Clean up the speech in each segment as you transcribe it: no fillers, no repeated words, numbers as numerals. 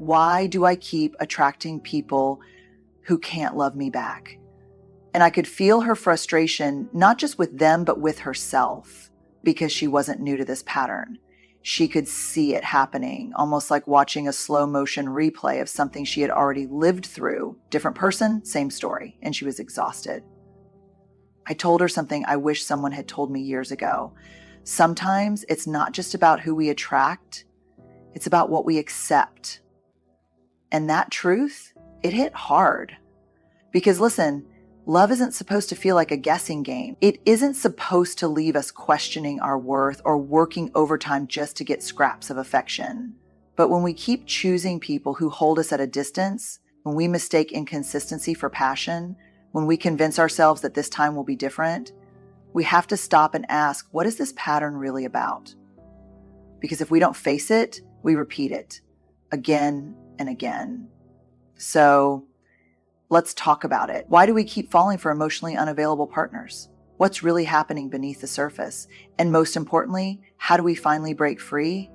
Why do I keep attracting people who can't love me back? And I could feel her frustration, not just with them, but with herself, because she wasn't new to this pattern. She could see it happening, almost like watching a slow motion replay of something she had already lived through. Different person, same story, and she was exhausted. I told her something I wish someone had told me years ago. Sometimes it's not just about who we attract, it's about what we accept. And that truth, it hit hard. Because listen, love isn't supposed to feel like a guessing game. It isn't supposed to leave us questioning our worth or working overtime just to get scraps of affection. But when we keep choosing people who hold us at a distance, when we mistake inconsistency for passion, when we convince ourselves that this time will be different, we have to stop and ask, what is this pattern really about? Because if we don't face it, we repeat it again and again. So let's talk about it. Why do we keep falling for emotionally unavailable partners? What's really happening beneath the surface? And most importantly, how do we finally break free?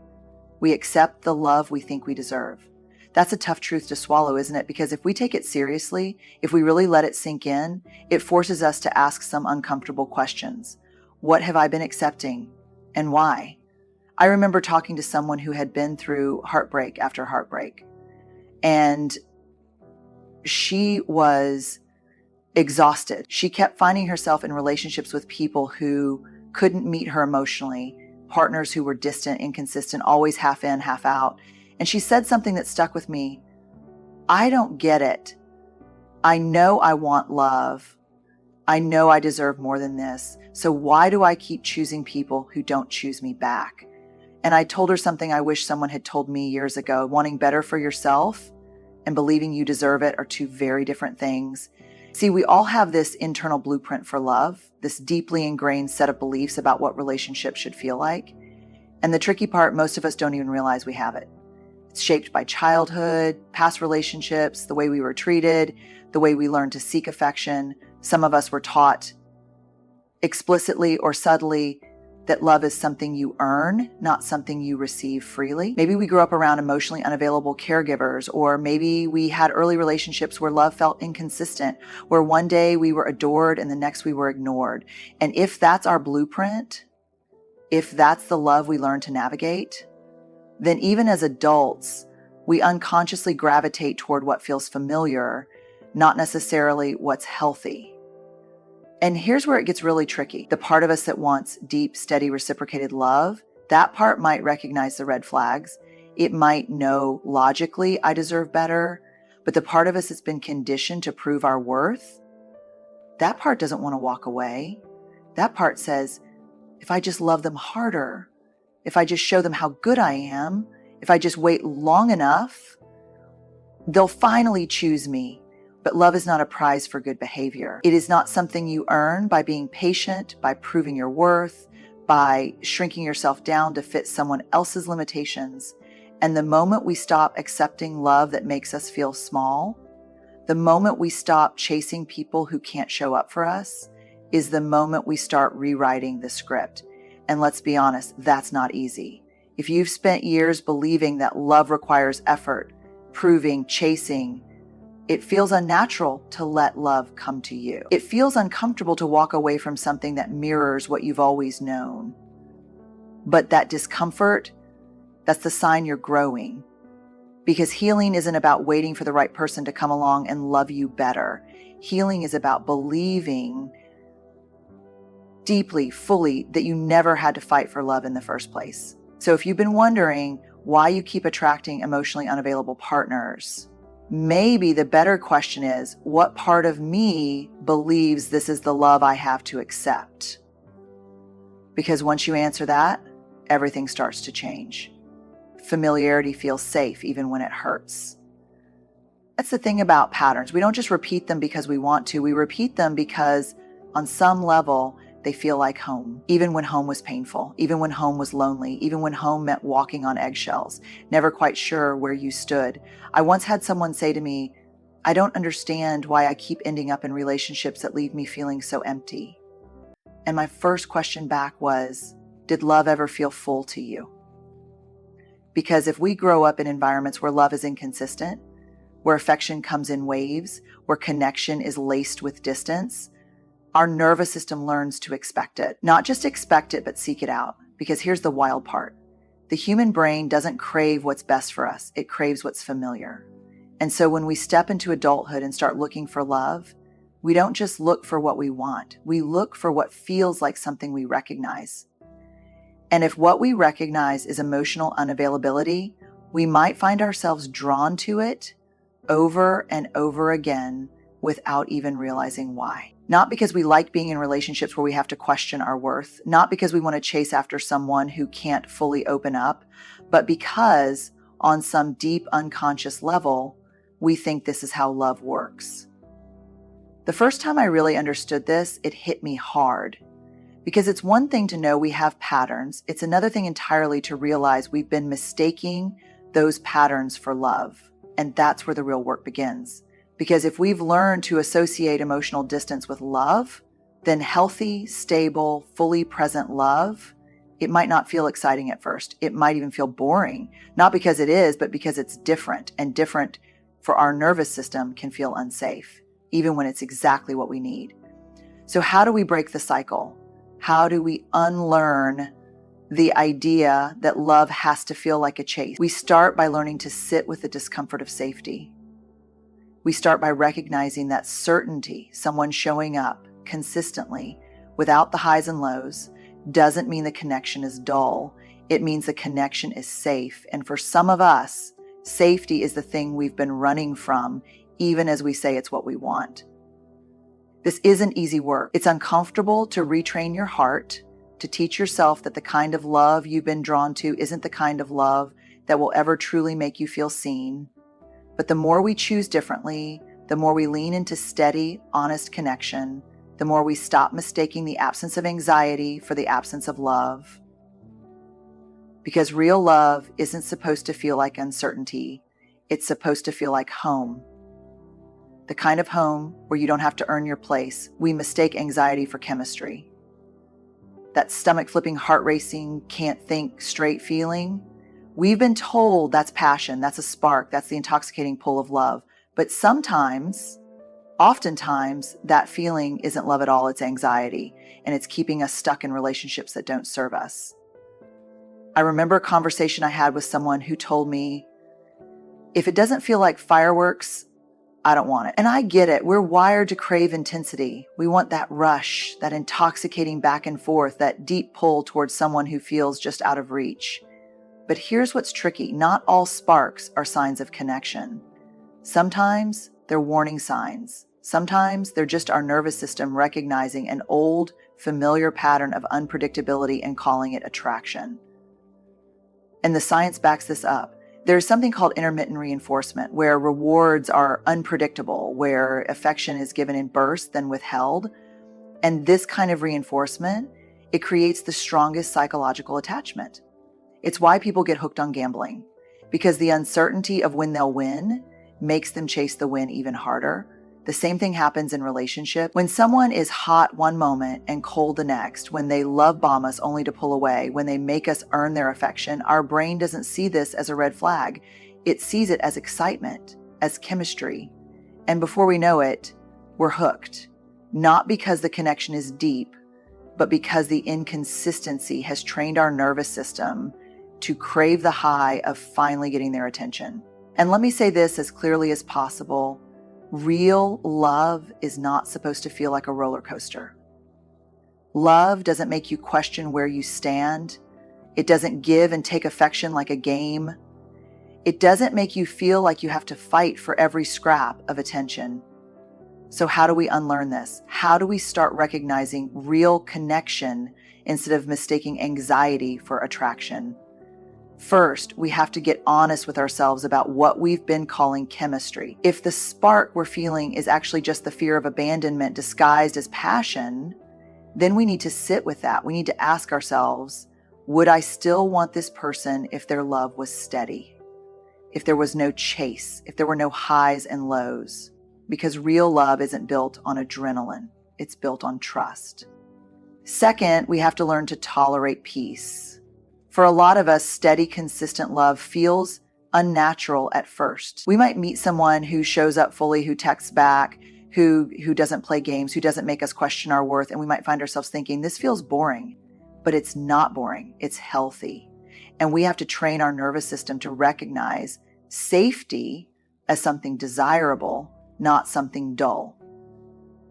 We accept the love we think we deserve. That's a tough truth to swallow, isn't it? Because if we take it seriously, if we really let it sink in, it forces us to ask some uncomfortable questions. What have I been accepting and why? I remember talking to someone who had been through heartbreak after heartbreak, and she was exhausted. She kept finding herself in relationships with people who couldn't meet her emotionally, partners who were distant, inconsistent, always half in, half out. And she said something that stuck with me. I don't get it. I know I want love. I know I deserve more than this. So why do I keep choosing people who don't choose me back? And I told her something I wish someone had told me years ago. Wanting better for yourself and believing you deserve it are two very different things. See, we all have this internal blueprint for love, this deeply ingrained set of beliefs about what relationships should feel like. And the tricky part, most of us don't even realize we have it. It's shaped by childhood, past relationships, the way we were treated, the way we learned to seek affection. Some of us were taught explicitly or subtly that love is something you earn, not something you receive freely. Maybe we grew up around emotionally unavailable caregivers, or maybe we had early relationships where love felt inconsistent, where one day we were adored and the next we were ignored. And if that's our blueprint, if that's the love we learn to navigate, then even as adults, we unconsciously gravitate toward what feels familiar, not necessarily what's healthy. And here's where it gets really tricky. The part of us that wants deep, steady, reciprocated love, that part might recognize the red flags. It might know logically, I deserve better. But the part of us that's been conditioned to prove our worth, that part doesn't want to walk away. That part says, if I just love them harder, if I just show them how good I am, if I just wait long enough, they'll finally choose me. But love is not a prize for good behavior. It is not something you earn by being patient, by proving your worth, by shrinking yourself down to fit someone else's limitations. And the moment we stop accepting love that makes us feel small, the moment we stop chasing people who can't show up for us, is the moment we start rewriting the script. And let's be honest, that's not easy. If you've spent years believing that love requires effort, proving, chasing, it feels unnatural to let love come to you. It feels uncomfortable to walk away from something that mirrors what you've always known. But that discomfort, that's the sign you're growing. Because healing isn't about waiting for the right person to come along and love you better. Healing is about believing deeply, fully, that you never had to fight for love in the first place. So if you've been wondering why you keep attracting emotionally unavailable partners, maybe the better question is, what part of me believes this is the love I have to accept? Because once you answer that, everything starts to change. Familiarity feels safe even when it hurts. That's the thing about patterns. We don't just repeat them because we want to. We repeat them because on some level, they feel like home, even when home was painful, even when home was lonely, even when home meant walking on eggshells, never quite sure where you stood. I once had someone say to me, I don't understand why I keep ending up in relationships that leave me feeling so empty. And my first question back was, did love ever feel full to you? Because if we grow up in environments where love is inconsistent, where affection comes in waves, where connection is laced with distance, our nervous system learns to expect it. Not just expect it, but seek it out. Because here's the wild part. The human brain doesn't crave what's best for us. It craves what's familiar. And so when we step into adulthood and start looking for love, we don't just look for what we want. We look for what feels like something we recognize. And if what we recognize is emotional unavailability, we might find ourselves drawn to it over and over again without even realizing why. Not because we like being in relationships where we have to question our worth, not because we want to chase after someone who can't fully open up, but because on some deep unconscious level, we think this is how love works. The first time I really understood this, it hit me hard. Because it's one thing to know we have patterns. It's another thing entirely to realize we've been mistaking those patterns for love. And that's where the real work begins. Because if we've learned to associate emotional distance with love, then healthy, stable, fully present love, it might not feel exciting at first. It might even feel boring. Not because it is, but because it's different. And different for our nervous system can feel unsafe, even when it's exactly what we need. So how do we break the cycle? How do we unlearn the idea that love has to feel like a chase? We start by learning to sit with the discomfort of safety. We start by recognizing that certainty, someone showing up consistently without the highs and lows, doesn't mean the connection is dull. It means the connection is safe. And for some of us, safety is the thing we've been running from, even as we say it's what we want. This isn't easy work. It's uncomfortable to retrain your heart, to teach yourself that the kind of love you've been drawn to isn't the kind of love that will ever truly make you feel seen. But the more we choose differently, the more we lean into steady, honest connection, the more we stop mistaking the absence of anxiety for the absence of love. Because real love isn't supposed to feel like uncertainty. It's supposed to feel like home. The kind of home where you don't have to earn your place. We mistake anxiety for chemistry. That stomach-flipping, heart-racing, can't think straight feeling, we've been told that's passion, that's a spark, that's the intoxicating pull of love. But sometimes, oftentimes, that feeling isn't love at all, it's anxiety, and it's keeping us stuck in relationships that don't serve us. I remember a conversation I had with someone who told me, if it doesn't feel like fireworks, I don't want it. And I get it. We're wired to crave intensity. We want that rush, that intoxicating back and forth, that deep pull towards someone who feels just out of reach. But here's what's tricky. Not all sparks are signs of connection. Sometimes they're warning signs. Sometimes they're just our nervous system recognizing an old, familiar pattern of unpredictability and calling it attraction. And the science backs this up. There's something called intermittent reinforcement, where rewards are unpredictable, where affection is given in bursts, then withheld. And this kind of reinforcement, it creates the strongest psychological attachment. It's why people get hooked on gambling, because the uncertainty of when they'll win makes them chase the win even harder. The same thing happens in relationships. When someone is hot one moment and cold the next, when they love bomb us only to pull away, when they make us earn their affection, our brain doesn't see this as a red flag. It sees it as excitement, as chemistry. And before we know it, we're hooked. Not because the connection is deep, but because the inconsistency has trained our nervous system to crave the high of finally getting their attention. And let me say this as clearly as possible. Real love is not supposed to feel like a roller coaster. Love doesn't make you question where you stand. It doesn't give and take affection like a game. It doesn't make you feel like you have to fight for every scrap of attention. So how do we unlearn this? How do we start recognizing real connection instead of mistaking anxiety for attraction? First, we have to get honest with ourselves about what we've been calling chemistry. If the spark we're feeling is actually just the fear of abandonment disguised as passion, then we need to sit with that. We need to ask ourselves, would I still want this person if their love was steady? If there was no chase, if there were no highs and lows? Because real love isn't built on adrenaline. It's built on trust. Second, we have to learn to tolerate peace. For a lot of us, steady, consistent love feels unnatural at first. We might meet someone who shows up fully, who texts back, who doesn't play games, who doesn't make us question our worth, and we might find ourselves thinking, this feels boring. But it's not boring, it's healthy. And we have to train our nervous system to recognize safety as something desirable, not something dull.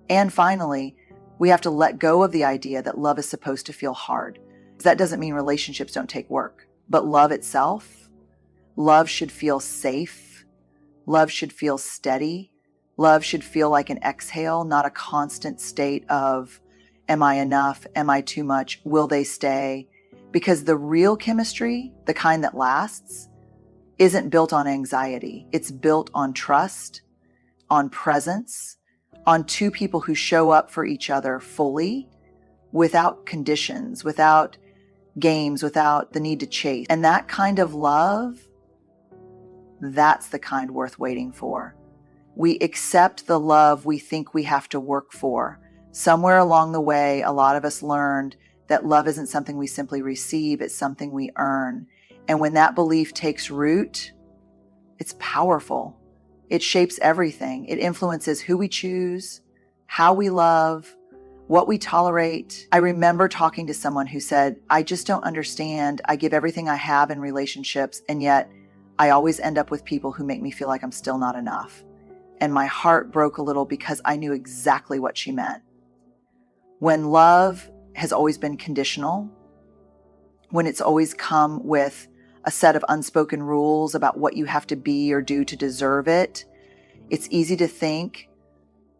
And finally, we have to let go of the idea that love is supposed to feel hard. That doesn't mean relationships don't take work, but love itself, love should feel safe. Love should feel steady. Love should feel like an exhale, not a constant state of, am I enough? Am I too much? Will they stay? Because the real chemistry, the kind that lasts, isn't built on anxiety. It's built on trust, on presence, on two people who show up for each other fully, without conditions, without games, without the need to chase. And that kind of love, that's the kind worth waiting for. We accept the love we think we have to work for. Somewhere along the way, a lot of us learned that love isn't something we simply receive, it's something we earn. And when that belief takes root, it's powerful. It shapes everything. It influences who we choose, how we love, what we tolerate. I remember talking to someone who said, I just don't understand. I give everything I have in relationships, and yet I always end up with people who make me feel like I'm still not enough. And my heart broke a little because I knew exactly what she meant. When love has always been conditional, when it's always come with a set of unspoken rules about what you have to be or do to deserve it, it's easy to think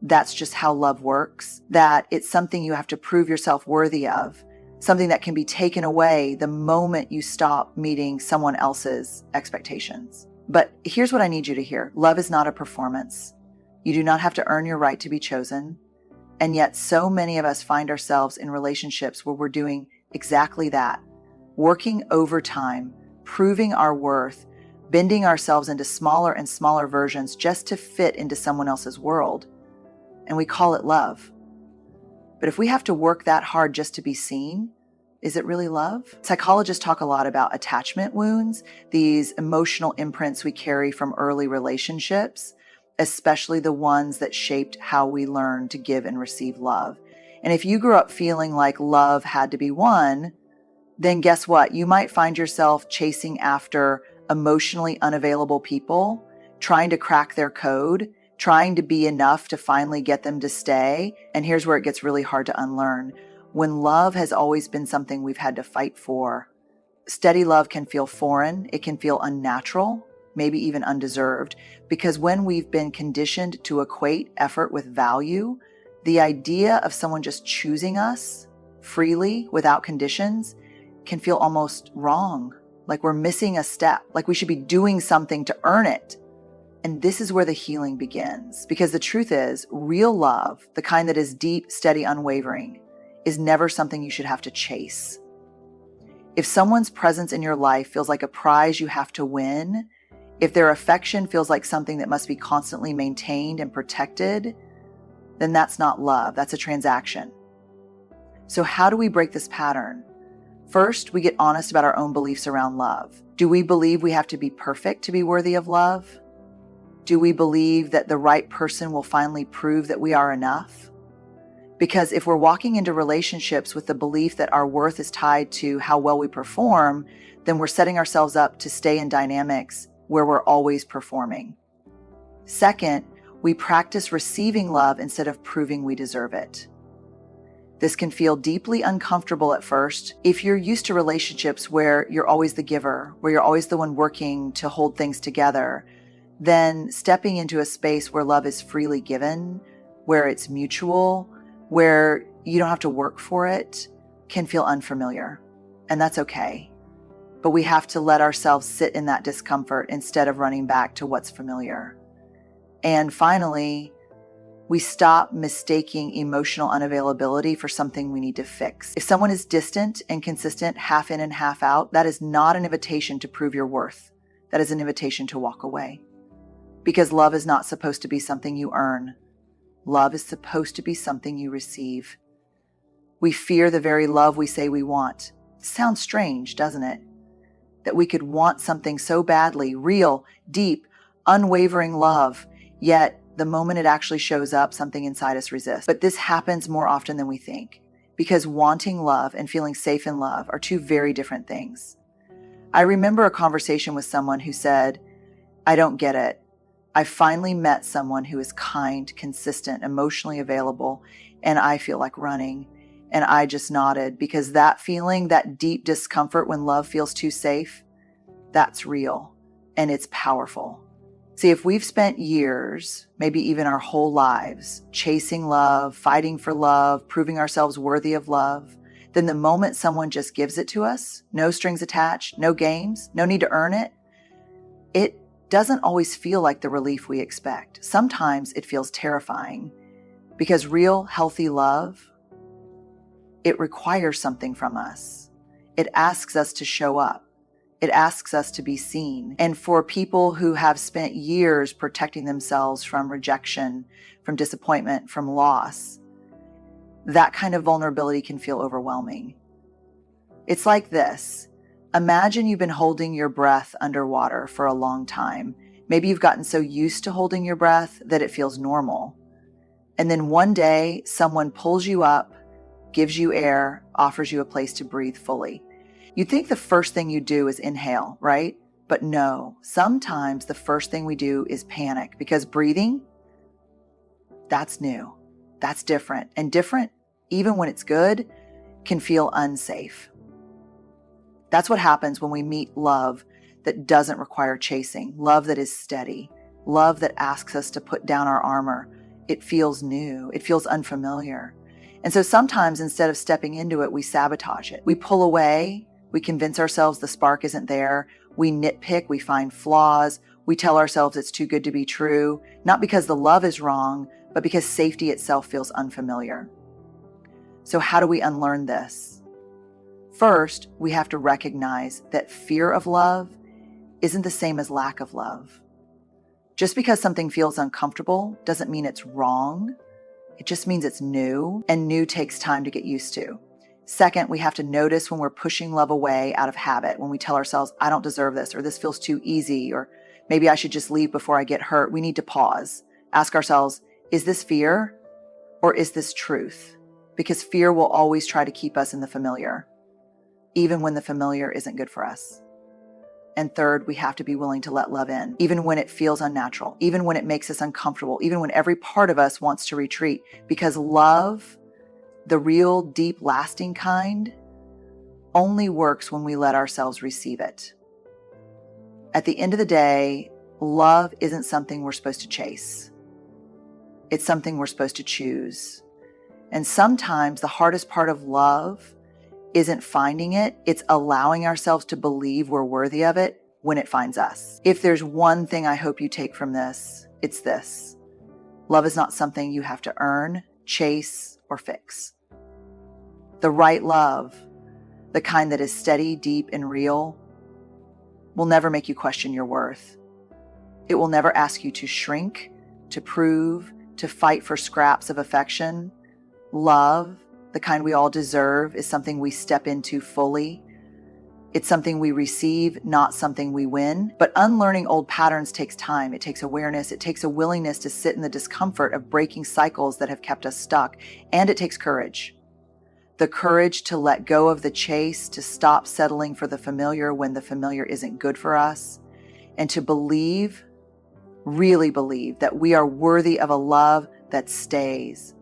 that's just how love works, that it's something you have to prove yourself worthy of, something that can be taken away the moment you stop meeting someone else's expectations. But here's what I need you to hear. Love is not a performance. You do not have to earn your right to be chosen. And yet so many of us find ourselves in relationships where we're doing exactly that, working overtime, proving our worth, bending ourselves into smaller and smaller versions just to fit into someone else's world. And we call it love. But if we have to work that hard just to be seen, is it really love? Psychologists talk a lot about attachment wounds, these emotional imprints we carry from early relationships, especially the ones that shaped how we learn to give and receive love. And if you grew up feeling like love had to be won, then guess what? You might find yourself chasing after emotionally unavailable people, trying to crack their code, trying to be enough to finally get them to stay. And here's where it gets really hard to unlearn. When love has always been something we've had to fight for, steady love can feel foreign. It can feel unnatural, maybe even undeserved, because when we've been conditioned to equate effort with value, the idea of someone just choosing us freely without conditions can feel almost wrong, like we're missing a step, like we should be doing something to earn it. And this is where the healing begins, because the truth is, real love, the kind that is deep, steady, unwavering, is never something you should have to chase. If someone's presence in your life feels like a prize you have to win, if their affection feels like something that must be constantly maintained and protected, then that's not love, that's a transaction. So how do we break this pattern? First, we get honest about our own beliefs around love. Do we believe we have to be perfect to be worthy of love? Do we believe that the right person will finally prove that we are enough? Because if we're walking into relationships with the belief that our worth is tied to how well we perform, then we're setting ourselves up to stay in dynamics where we're always performing. Second, we practice receiving love instead of proving we deserve it. This can feel deeply uncomfortable at first. If you're used to relationships where you're always the giver, where you're always the one working to hold things together, then stepping into a space where love is freely given, where it's mutual, where you don't have to work for it, can feel unfamiliar. And that's okay. But we have to let ourselves sit in that discomfort instead of running back to what's familiar. And finally, we stop mistaking emotional unavailability for something we need to fix. If someone is distant and consistent, half in and half out, that is not an invitation to prove your worth. That is an invitation to walk away. Because love is not supposed to be something you earn. Love is supposed to be something you receive. We fear the very love we say we want. Sounds strange, doesn't it? that we could want something so badly, real, deep, unwavering love, yet the moment it actually shows up, something inside us resists. But this happens more often than we think, because wanting love and feeling safe in love are two very different things. I remember a conversation with someone who said, "I don't get it. I finally met someone who is kind, consistent, emotionally available, and I feel like running." And I just nodded, because that feeling, that deep discomfort when love feels too safe, that's real and it's powerful. See, if we've spent years, maybe even our whole lives, chasing love, fighting for love, proving ourselves worthy of love, then the moment someone just gives it to us, no strings attached, no games, no need to earn it, it doesn't always feel like the relief we expect. Sometimes it feels terrifying, because real, healthy love, it requires something from us. It asks us to show up. It asks us to be seen. And for people who have spent years protecting themselves from rejection, from disappointment, from loss, that kind of vulnerability can feel overwhelming. It's like this. Imagine you've been holding your breath underwater for a long time. Maybe you've gotten so used to holding your breath that it feels normal. And then one day, someone pulls you up, gives you air, offers you a place to breathe fully. You'd think the first thing you do is inhale, right? But no, sometimes the first thing we do is panic, because breathing, that's new, that's different. And different, even when it's good, can feel unsafe. That's what happens when we meet love that doesn't require chasing, love that is steady, love that asks us to put down our armor. It feels new, it feels unfamiliar. And so sometimes instead of stepping into it, we sabotage it. We pull away. We convince ourselves the spark isn't there. We nitpick, we find flaws. We tell ourselves it's too good to be true, not because the love is wrong, but because safety itself feels unfamiliar. So how do we unlearn this? First, we have to recognize that fear of love isn't the same as lack of love. Just because something feels uncomfortable doesn't mean it's wrong. It just means it's new, and new takes time to get used to. Second, we have to notice when we're pushing love away out of habit, when we tell ourselves, "I don't deserve this," or "this feels too easy," or "maybe I should just leave before I get hurt." We need to pause. Ask ourselves, is this fear or is this truth? Because fear will always try to keep us in the familiar, even when the familiar isn't good for us. And third, we have to be willing to let love in, even when it feels unnatural, even when it makes us uncomfortable, even when every part of us wants to retreat, because love, the real, deep, lasting kind, only works when we let ourselves receive it. At the end of the day, love isn't something we're supposed to chase. It's something we're supposed to choose. And sometimes the hardest part of love isn't finding it, it's allowing ourselves to believe we're worthy of it when it finds us. If there's one thing I hope you take from this, it's this. Love is not something you have to earn, chase, or fix. The right love, the kind that is steady, deep, and real, will never make you question your worth. It will never ask you to shrink, to prove, to fight for scraps of affection. Love, the kind we all deserve, is something we step into fully. It's something we receive, not something we win. But unlearning old patterns takes time. It takes awareness. It takes a willingness to sit in the discomfort of breaking cycles that have kept us stuck. And it takes courage. The courage to let go of the chase, to stop settling for the familiar when the familiar isn't good for us, and to believe, really believe, that we are worthy of a love that stays,